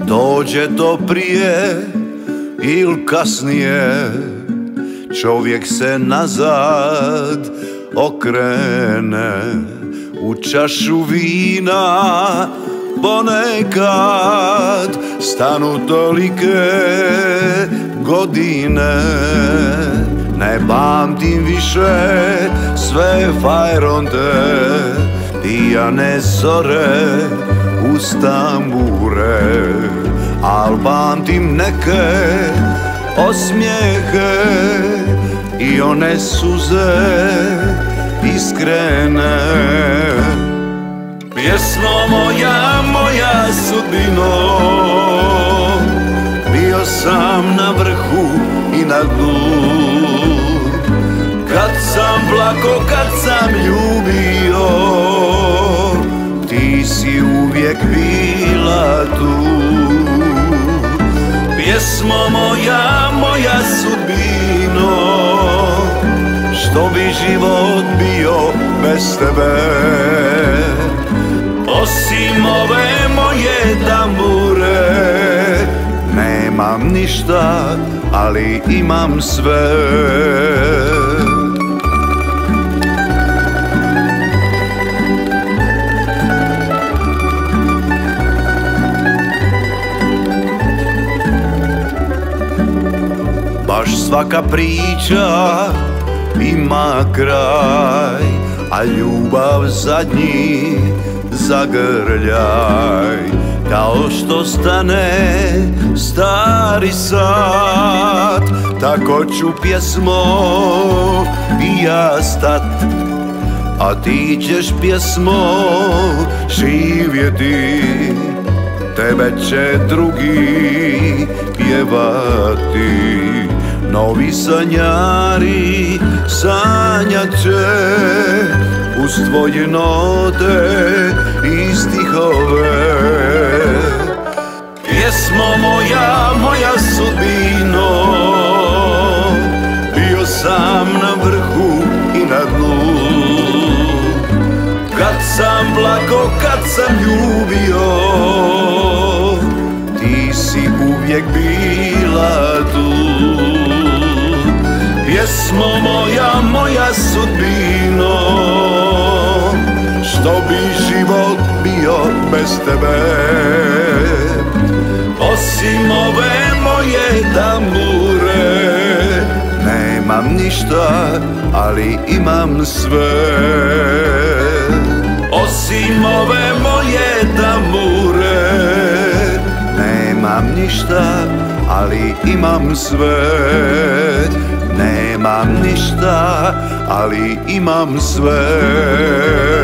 Dođe to prije ili kasnije, čovjek se nazad okrene. U čašu vina ponekad stanu tolike godine. Ne pamtim više sve fajronde, pijane zore uz tambure, al pamtim neke osmijehe i one suze iskrene. Pjesmo moja, moja sudbino, bio sam na vrhu i na dnu. Kad sam plako, kad sam ljubio, ti si uvijek bila tu. Pjesmo moja, moja sudbino, što bi život bio bez tebe? Osim ove moje tambure nemam ništa, ali imam sve. Baš svaka priča ima kraj, a ljubav zadnji zagrljaj. Kao što stane stari sat, tako ću pjesmo i ja stat, a ti ćeš pjesmo živjeti. Tebe će drugi pjevati, novi sanjari sanjat će uz tvoje note i stihove. Pjesmo moja, moja sudbino, bio sam na vrhu i na dnu. Kad sam plako, kad sam ljubio, ti si uvijek bila tu. Pjesmo moja, moja sudbino, što bi život bio bez tebe? Osim ove moje tambure nemam ništa, ali imam sve. Osim ove moje tambure nemam ništa, ali imam sve. Nemam ništa, ali imam sve.